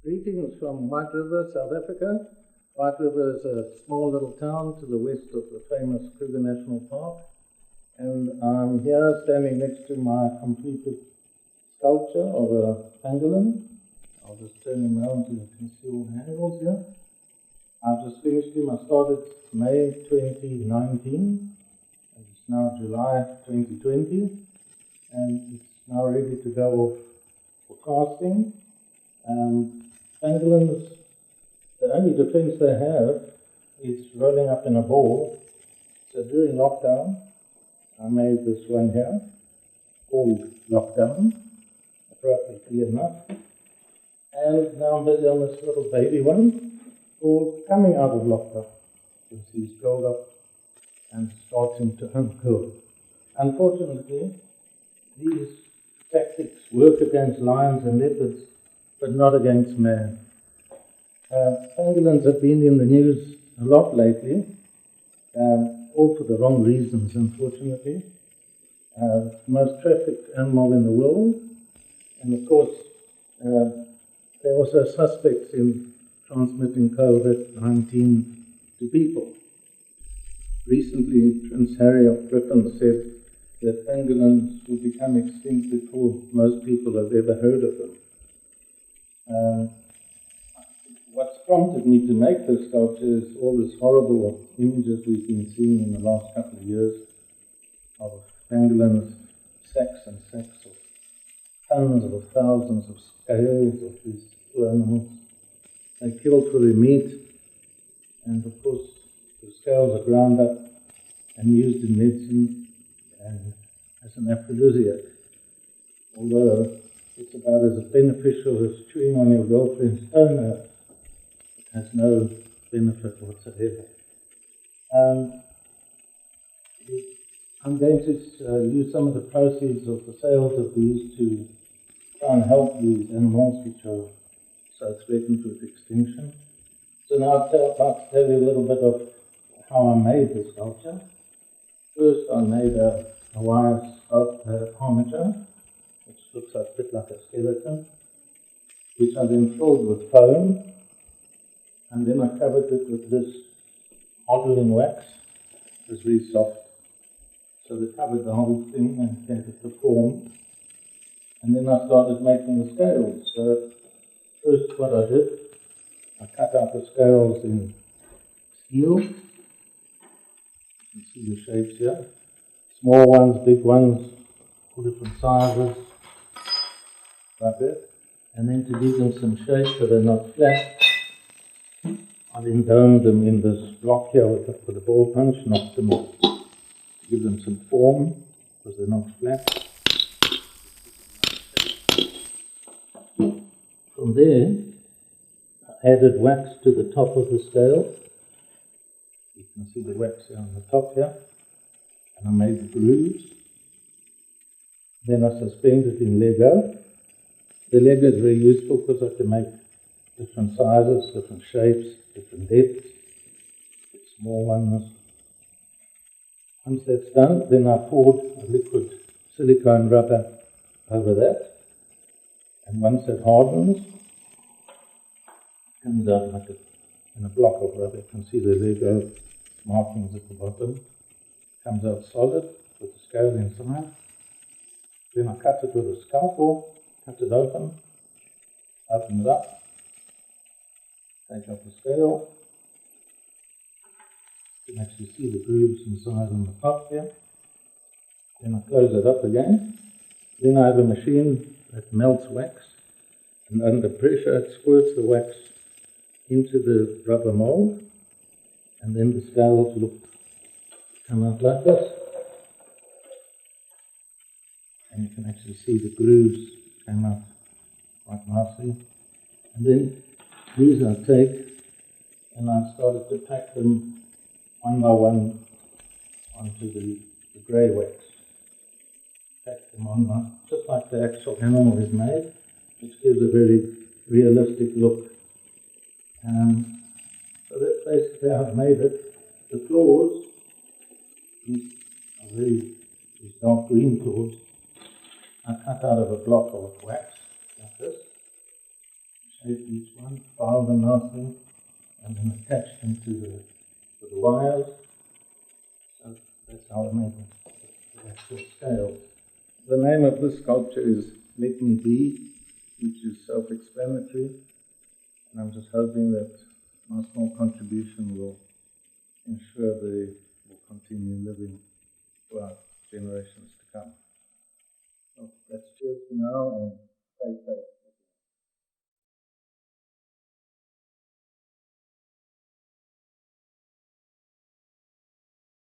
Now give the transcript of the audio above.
Greetings from White River, South Africa. White River is a small little town to the west of the famous Kruger National Park. And I'm here standing next to my completed sculpture of a pangolin. I'll just turn him around so you can see all the angles here. I've just finished him. I started May 2019. And it's now July 2020. And it's now ready to go off for casting. Pangolins, the only defense they have is rolling up in a ball. So during lockdown, I made this one here, called Lockdown, appropriately enough. And now I'm busy on this little baby one, called Coming Out of Lockdown. You can see he's curled up and starting to uncurl. Unfortunately, these tactics work against lions and leopards, but not against man. Pangolins have been in the news a lot lately, all for the wrong reasons, unfortunately. The most trafficked animal in the world, and of course, they're also suspects in transmitting COVID-19 to people. Recently, Prince Harry of Britain said that pangolins will become extinct before most people have ever heard of them. What's prompted me to make this sculpture is all these horrible images we've been seeing in the last couple of years of pangolins, sacks and sacks of tons of thousands of scales of these poor animals. They're killed for their meat, and of course the scales are ground up and used in medicine and as an aphrodisiac. Although it's about as beneficial as chewing on your girlfriend's toenail. It has no benefit whatsoever. I'm going to use some of the proceeds of the sales of these to try and help these animals which are so threatened with extinction. So now I'd like to tell you a little bit of how I made this sculpture. First, I made a wire armature, which looks a bit like a skeleton, which I then filled with foam, and then I covered it with this modeling wax. It was really soft, so they covered the whole thing and gave it the form. And then I started making the scales. So first what I did, I cut out the scales in steel. You can see the shapes here. Small ones, big ones, all different sizes, like that. And then to give them some shape so they're not flat, I then domed them in this block here with a ball punch, knocked them off, to give them some form, because they're not flat. From there, I added wax to the top of the scale. You can see the wax here on the top here. And I made the grooves. Then I suspended in Lego. The Lego is very useful because I can make different sizes, different shapes, different depths, small ones. Once that's done, then I poured a liquid silicone rubber over that. And once it hardens, it comes out like in a block of rubber. You can see the Lego markings at the bottom. Comes out solid with the scale inside. Then I cut it with a scalpel, cut it open it up, take out the scale. You can actually see the grooves inside on the top here. Then I close it up again. Then I have a machine that melts wax, and under pressure it squirts the wax into the rubber mold, and then the scales come out like this. And you can actually see the grooves came out quite nicely. And then these I take and I started to pack them one by one onto the grey wax. Pack them on just like the actual animal is made, which gives a very realistic look. So that's basically how I made it. The claws, these are these dark green claws, are cut out of a block of wax like this. shape each one, file them nicely, and then attach them to the wires. So that's how I made the actual scale. The name of this sculpture is Let Me Be, which is self-explanatory, and I'm just hoping that my small contribution will ensure they will continue living for generations to come. So that's cheers for now, and